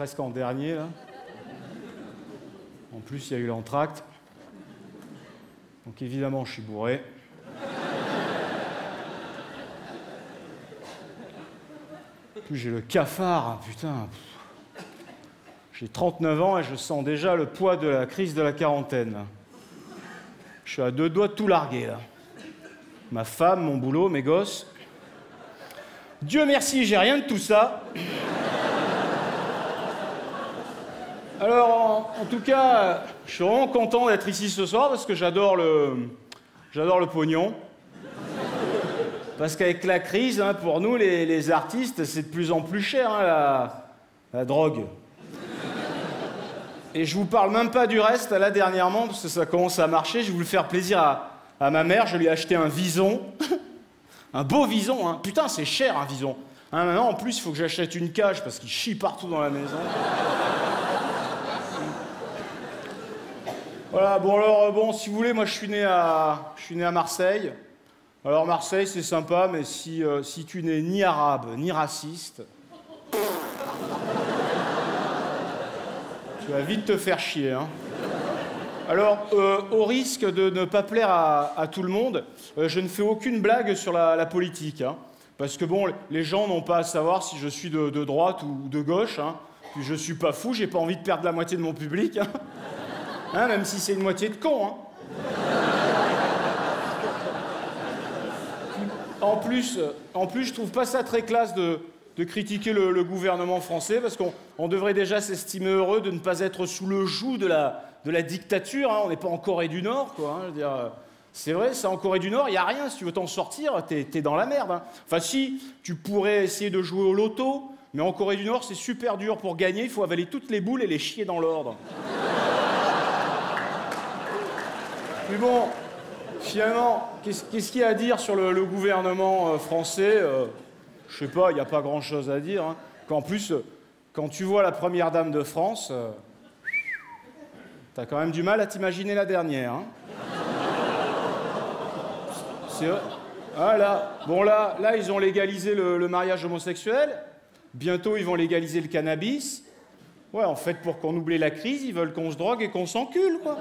presque en dernier, là. En plus, il y a eu l'entracte. Donc évidemment, je suis bourré. En plus, j'ai le cafard, putain. J'ai 39 ans et je sens déjà le poids de la crise de la quarantaine. Je suis à 2 doigts de tout larguer, là. Ma femme, mon boulot, mes gosses. Dieu merci, j'ai rien de tout ça. Alors, en tout cas, je suis vraiment content d'être ici ce soir parce que j'adore le pognon. Parce qu'avec la crise, hein, pour nous, les artistes, c'est de plus en plus cher, hein, la drogue. Et je vous parle même pas du reste, là, dernièrement, parce que ça commence à marcher. Je vais vous le faire plaisir à ma mère. Je lui ai acheté un vison. Un beau vison, hein. Putain, c'est cher, un vison. Hein, maintenant, en plus, il faut que j'achète une cage parce qu'il chie partout dans la maison. Voilà, bon alors, bon, si vous voulez, moi je suis né à Marseille. Alors Marseille, c'est sympa, mais si tu n'es ni arabe, ni raciste, tu vas vite te faire chier, hein. Alors, au risque de ne pas plaire à tout le monde, je ne fais aucune blague sur la politique, hein, parce que bon, les gens n'ont pas à savoir si je suis de droite ou de gauche, hein. Puis je suis pas fou, j'ai pas envie de perdre la moitié de mon public, hein. Hein, même si c'est une moitié de cons, hein. En plus, je trouve pas ça très classe de critiquer le gouvernement français, parce qu'on devrait déjà s'estimer heureux de ne pas être sous le joug de la dictature, hein. On n'est pas en Corée du Nord, quoi, hein. Je veux dire, c'est vrai, c'est en Corée du Nord, il n'y a rien. Si tu veux t'en sortir, t'es dans la merde, hein. Enfin si, tu pourrais essayer de jouer au loto, mais en Corée du Nord, c'est super dur pour gagner, il faut avaler toutes les boules et les chier dans l'ordre. Mais bon, finalement, qu'est-ce qu'il y a à dire sur le gouvernement français? Je sais pas, il n'y a pas grand-chose à dire, hein. Qu'en plus, quand tu vois la première dame de France, t'as quand même du mal à t'imaginer la dernière, hein. C'est vrai. Ah là, bon là, ils ont légalisé le mariage homosexuel. Bientôt, ils vont légaliser le cannabis. Ouais, en fait, pour qu'on oublie la crise, ils veulent qu'on se drogue et qu'on s'encule, quoi.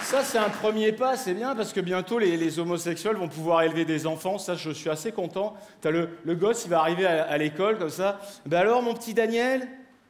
Ça c'est un premier pas, c'est bien, parce que bientôt les homosexuels vont pouvoir élever des enfants. Ça, je suis assez content. T'as le gosse, il va arriver à l'école comme ça. Ben alors, mon petit Daniel,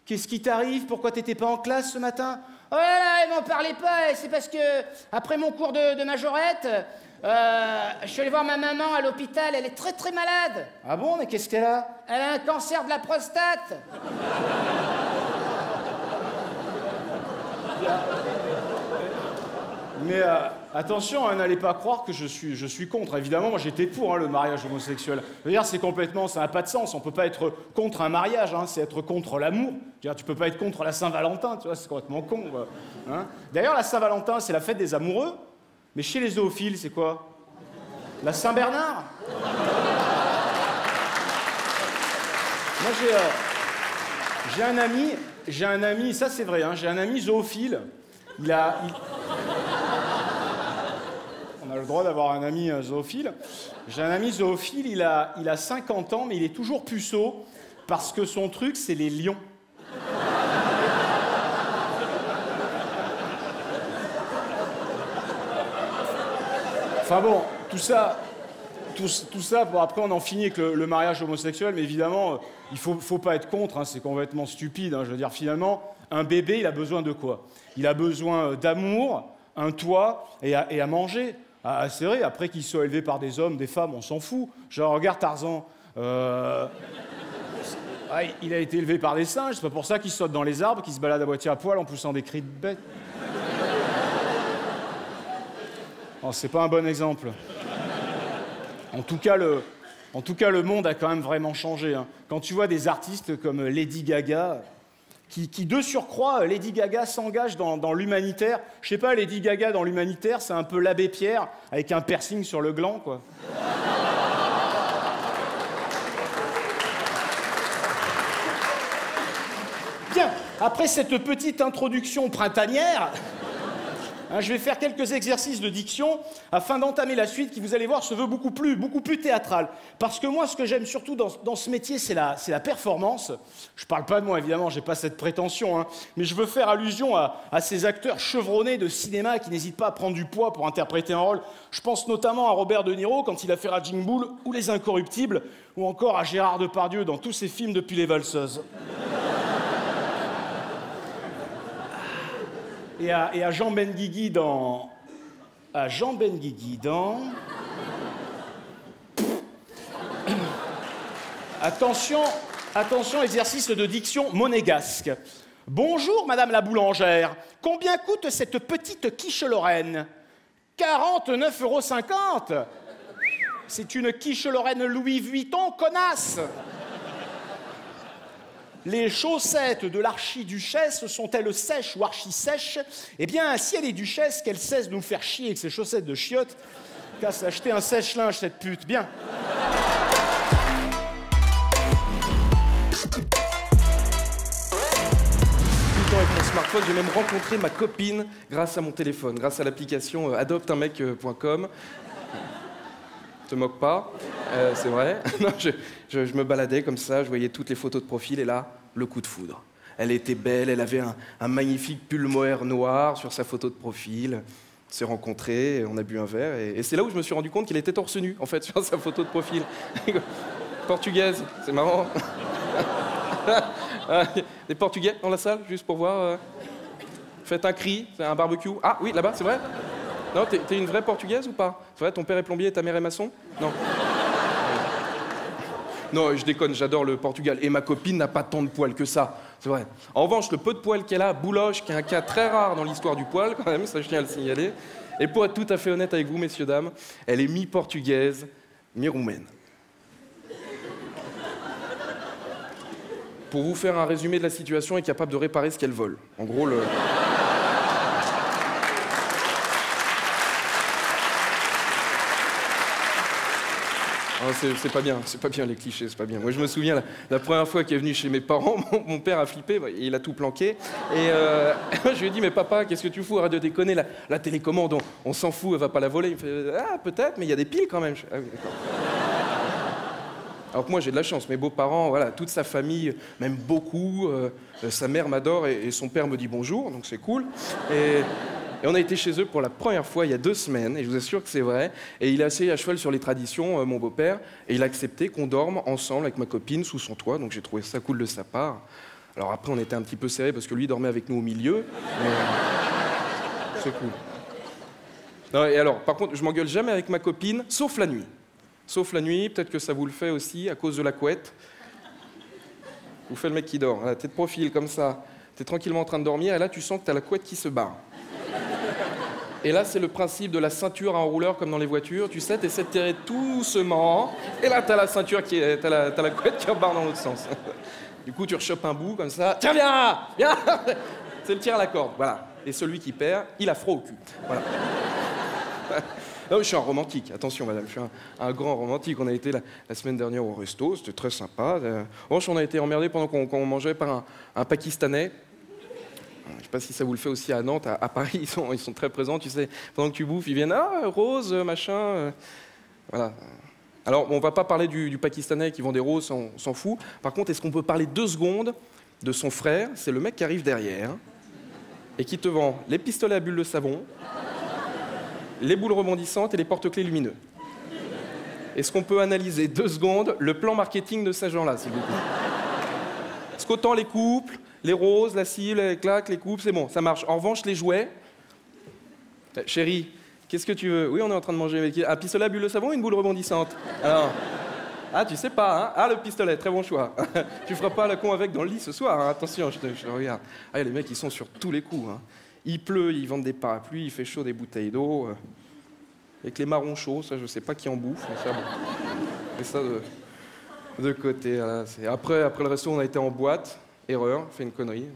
qu'est-ce qui t'arrive? Pourquoi t'étais pas en classe ce matin? Oh là là, m'en parlez pas. C'est parce que, après mon cours de majorette, je suis allé voir ma maman à l'hôpital. Elle est très très malade. Ah bon, mais qu'est-ce qu'elle a? Elle a un cancer de la prostate. Mais attention, hein, n'allez pas croire que je suis contre. Évidemment, moi j'étais pour, hein, le mariage homosexuel. Je veux dire, ça n'a pas de sens. On peut pas être contre un mariage, hein, c'est être contre l'amour. Je veux dire, tu peux pas être contre la Saint-Valentin, tu vois, c'est complètement con, quoi, hein. D'ailleurs, la Saint-Valentin, c'est la fête des amoureux. Mais chez les zoophiles, c'est quoi? La Saint-Bernard. Moi, j'ai un ami, ça c'est vrai, hein, j'ai un ami zoophile. On a le droit d'avoir un ami zoophile. J'ai un ami zoophile, il a 50 ans, mais il est toujours puceau, parce que son truc, c'est les lions. Enfin bon, tout ça, bon, après on en finit avec le mariage homosexuel, mais évidemment, il faut pas être contre, hein, c'est complètement stupide, hein. Je veux dire, finalement, un bébé, il a besoin de quoi? Il a besoin d'amour, un toit et à manger. Ah, c'est vrai, après qu'il soit élevé par des hommes, des femmes, on s'en fout. Genre, regarde Tarzan. Il a été élevé par des singes, c'est pas pour ça qu'il saute dans les arbres, qu'il se balade à moitié à poil en poussant des cris de bête. Oh, c'est pas un bon exemple. En tout cas, le monde a quand même vraiment changé, hein. Quand tu vois des artistes comme Lady Gaga, qui de surcroît, Lady Gaga s'engage dans l'humanitaire. Je sais pas, Lady Gaga dans l'humanitaire, c'est un peu l'abbé Pierre avec un piercing sur le gland, quoi. Bien, après cette petite introduction printanière, Hein, je vais faire quelques exercices de diction afin d'entamer la suite qui, vous allez voir, se veut beaucoup plus théâtrale. Parce que moi, ce que j'aime surtout dans ce métier, c'est la performance. Je parle pas de moi, évidemment, j'ai pas cette prétention, hein, mais je veux faire allusion à ces acteurs chevronnés de cinéma qui n'hésitent pas à prendre du poids pour interpréter un rôle. Je pense notamment à Robert De Niro quand il a fait Raging Bull ou Les Incorruptibles, ou encore à Gérard Depardieu dans tous ses films depuis Les Valseuses. Et à Jean Benguigui dans... Attention, exercice de diction monégasque. Bonjour, madame la boulangère. Combien coûte cette petite quiche Lorraine? 49,50 €. C'est une quiche Lorraine Louis Vuitton, connasse. Les chaussettes de l'archiduchesse sont-elles sèches ou archi-sèches? Eh bien, si elle est duchesse, qu'elle cesse de nous faire chier avec ses chaussettes de chiottes, qu'à s'acheter un sèche-linge, cette pute. Bien. Avec mon smartphone, j'ai même rencontré ma copine grâce à mon téléphone, grâce à l'application adopteunmec.com. Te moque pas, c'est vrai. Non, je me baladais comme ça, je voyais toutes les photos de profil et là, le coup de foudre. Elle était belle, elle avait un magnifique pull mohair noir sur sa photo de profil. On s'est rencontrés, on a bu un verre et c'est là où je me suis rendu compte qu'il était torse nu, en fait, sur sa photo de profil. Portugaise, c'est marrant. Des Portugais dans la salle, juste pour voir. Faites un cri, c'est un barbecue. Ah oui, là-bas, c'est vrai? Non, t'es une vraie Portugaise ou pas? C'est vrai, ton père est plombier et ta mère est maçon? Non. Non, je déconne, j'adore le Portugal. Et ma copine n'a pas tant de poils que ça, c'est vrai. En revanche, le peu de poils qu'elle a, Bouloche, qui est un cas très rare dans l'histoire du poil, quand même, ça je tiens à le signaler. Et pour être tout à fait honnête avec vous, messieurs, dames, elle est mi-portugaise, mi-roumaine. Pour vous faire un résumé de la situation, est capable de réparer ce qu'elle vole. En gros, le... Oh, c'est pas bien les clichés, c'est pas bien. Moi, je me souviens, la première fois qu'il est venu chez mes parents, mon père a flippé, il a tout planqué. Et je lui ai dit, mais papa, qu'est-ce que tu fous? Arrête de déconner, la télécommande, on s'en fout, elle va pas la voler. Il me fait, ah, peut-être, mais il y a des piles quand même. Ah oui, d'accord. Alors que moi, j'ai de la chance. Mes beaux-parents, voilà, toute sa famille m'aime beaucoup. Sa mère m'adore et son père me dit bonjour, donc c'est cool. Et on a été chez eux pour la première fois il y a 2 semaines, et je vous assure que c'est vrai. Et il est assez à cheval sur les traditions, mon beau-père, et il a accepté qu'on dorme ensemble avec ma copine sous son toit, donc j'ai trouvé ça cool de sa part. Alors après, on était un petit peu serrés parce que lui dormait avec nous au milieu, mais c'est cool. Non, et alors, par contre, je m'engueule jamais avec ma copine, sauf la nuit. Sauf la nuit, peut-être que ça vous le fait aussi, à cause de la couette. Vous faites le mec qui dort, voilà, t'es de profil comme ça, t'es tranquillement en train de dormir, et là tu sens que t'as la couette qui se barre. Et là c'est le principe de la ceinture à enrouleur comme dans les voitures, tu sais, t'essaies de tirer doucement, et là t'as la ceinture t'as la couette qui repart dans l'autre sens. Du coup tu rechopes un bout comme ça, tiens viens. C'est le tir à la corde, voilà. Et celui qui perd, il a froid au cul. Voilà. Non, je suis un romantique, attention madame, je suis un grand romantique. On a été la semaine dernière au resto, c'était très sympa. En revanche, on a été emmerdés pendant qu'on mangeait par un Pakistanais. Je ne sais pas si ça vous le fait aussi à Nantes, à Paris, ils sont très présents, tu sais. Pendant que tu bouffes, ils viennent, ah, rose, machin. Voilà. Alors, on ne va pas parler du Pakistanais qui vend des roses, on s'en fout. Par contre, est-ce qu'on peut parler 2 secondes de son frère? C'est le mec qui arrive derrière et qui te vend les pistolets à bulles de savon, les boules rebondissantes et les porte-clés lumineux. Est-ce qu'on peut analyser 2 secondes le plan marketing de ces gens-là, s'il vous plaît? Parce qu'autant les couples, les roses, la cible, les claques, les coupes, c'est bon, ça marche. En revanche, les jouets... Chérie, qu'est-ce que tu veux? Oui, on est en train de manger un pistolet à bulles de savon ou une boule rebondissante? Alors... Ah, tu sais pas, hein? Ah, le pistolet, très bon choix. Tu feras pas la con avec dans le lit ce soir, hein? Attention, je te regarde. Ah, les mecs, ils sont sur tous les coups, hein. Il pleut, ils vendent des parapluies, il fait chaud, des bouteilles d'eau. Avec les marrons chauds, ça, je sais pas qui en bouffe. Mais ça, bon. Et ça de côté. Voilà, après le resto, on a été en boîte. Erreur, fait une connerie.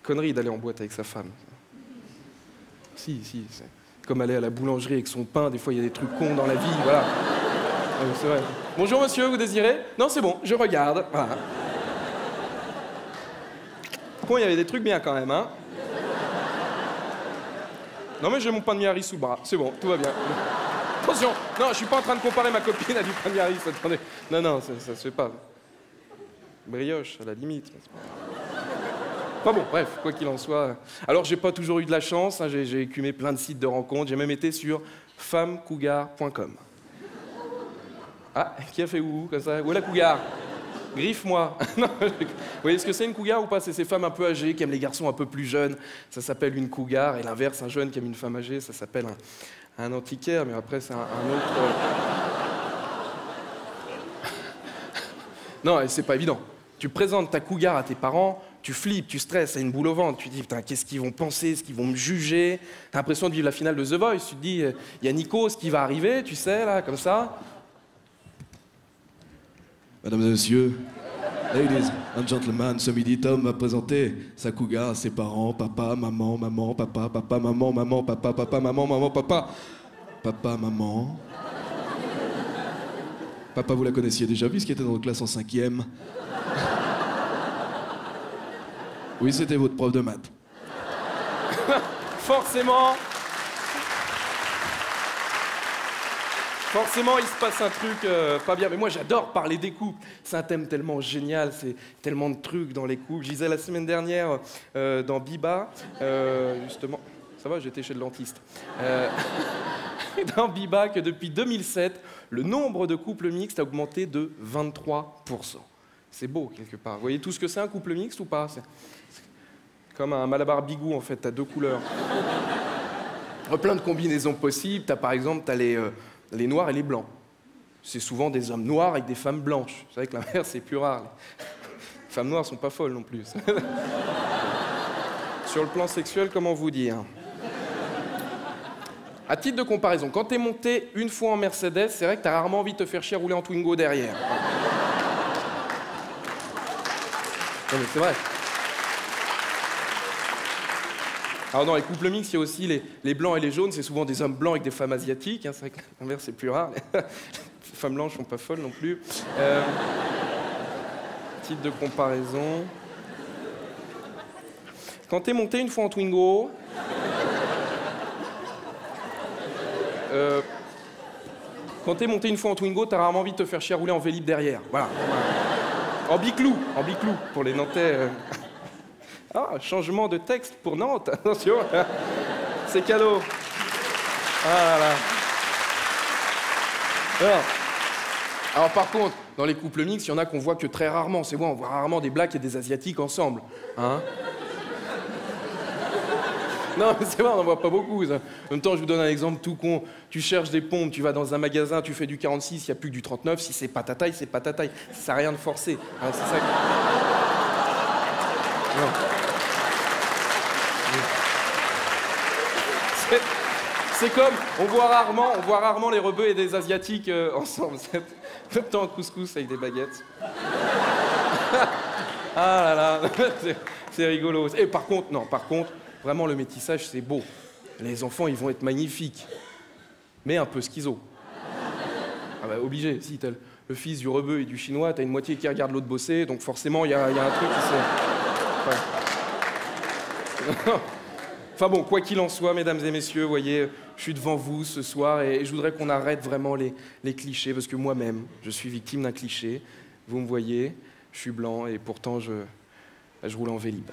Connerie d'aller en boîte avec sa femme. Si, c'est comme aller à la boulangerie avec son pain. Des fois, il y a des trucs cons dans la vie, voilà. C'est vrai. Bonjour, monsieur, vous désirez? Non, c'est bon, je regarde. Voilà. Bon, il y avait des trucs bien quand même, hein. Non mais j'ai mon pain de Miari sous le bras, c'est bon, tout va bien. Attention, non, je suis pas en train de comparer ma copine à du pain de Miari, attendez. Non, ça se fait pas. Brioche, à la limite. Enfin bon, bref, quoi qu'il en soit. Alors, j'ai pas toujours eu de la chance, hein, j'ai écumé plein de sites de rencontres, j'ai même été sur femmecougar.com. Ah, qui a fait où comme ça? Où est la cougar? Griffe-moi. Non, vous voyez ce que c'est une cougar ou pas? C'est ces femmes un peu âgées qui aiment les garçons un peu plus jeunes. Ça s'appelle une cougar, et l'inverse, un jeune qui aime une femme âgée, ça s'appelle un antiquaire, mais après, c'est un autre... Non, et c'est pas évident. Tu présentes ta cougar à tes parents, tu flippes, tu stresses, t'as une boule au ventre, tu te dis putain, qu'est-ce qu'ils vont penser, est-ce qu'ils vont me juger? T'as l'impression de vivre la finale de The Voice, tu te dis, il y a Nico, ce qui va arriver, tu sais, là, comme ça. Mesdames et messieurs, ladies and gentlemen, ce midi, Tom va présenter sa cougar à ses parents, papa, maman, maman, papa, papa, maman, maman, papa, papa, maman, maman, papa, papa, maman. Papa, vous la connaissiez déjà, puisqu'il était dans votre classe en 5e. Oui, c'était votre prof de maths. Forcément, il se passe un truc pas bien. Mais moi, j'adore parler des couples. C'est un thème tellement génial, c'est tellement de trucs dans les couples. Je disais la semaine dernière dans Biba, justement... Ça va, j'étais chez le dentiste. Dans Biba, que depuis 2007, le nombre de couples mixtes a augmenté de 23%. C'est beau, quelque part. Vous voyez tout ce que c'est un couple mixte ou pas? C'est comme un Malabar Bigou, en fait, t'as deux couleurs. Plein de combinaisons possibles. Par exemple, t'as les noirs et les blancs. C'est souvent des hommes noirs avec des femmes blanches. Vous savez que l'inverse, c'est plus rare. Les femmes noires sont pas folles non plus. Sur le plan sexuel, comment vous dire? À titre de comparaison, quand t'es monté une fois en Mercedes, c'est vrai que t'as rarement envie de te faire chier rouler en Twingo derrière. Non mais c'est vrai. Alors dans les couples mixtes, il y a aussi les blancs et les jaunes, c'est souvent des hommes blancs avec des femmes asiatiques, hein, c'est vrai que l'inverse c'est plus rare. Les femmes blanches sont pas folles non plus. Titre de comparaison. Quand t'es monté une fois en Twingo... quand t'es monté une fois en Twingo, t'as rarement envie de te faire chier à rouler en Vélib derrière. Voilà. En biclou, pour les Nantais. Ah, changement de texte pour Nantes, attention. C'est cadeau. Ah là là. Alors par contre, dans les couples mixtes, il y en a qu'on voit que très rarement. C'est vrai, on voit rarement des Blacks et des Asiatiques ensemble. Hein? Non, mais c'est vrai, on n'en voit pas beaucoup. Ça. En même temps, je vous donne un exemple tout con. Tu cherches des pompes, tu vas dans un magasin, tu fais du 46, il n'y a plus que du 39. Si c'est pas ta taille, c'est pas ta taille. Ça sert à rien de forcer. Hein, c'est ça que... Non. C'est comme, on voit rarement les rebeux et des Asiatiques ensemble. En même temps, en couscous avec des baguettes. Ah là là, c'est rigolo. Et par contre, vraiment, le métissage, c'est beau. Les enfants, ils vont être magnifiques. Mais un peu schizo. Ah bah, obligé. Si t'as le fils du rebeu et du chinois, t'as une moitié qui regarde l'autre bosser, donc forcément, il y a un truc qui se... Ouais. Enfin bon, quoi qu'il en soit, mesdames et messieurs, vous voyez, je suis devant vous ce soir et je voudrais qu'on arrête vraiment les clichés, parce que moi-même, je suis victime d'un cliché. Vous me voyez, je suis blanc et pourtant, je roule en Vélib.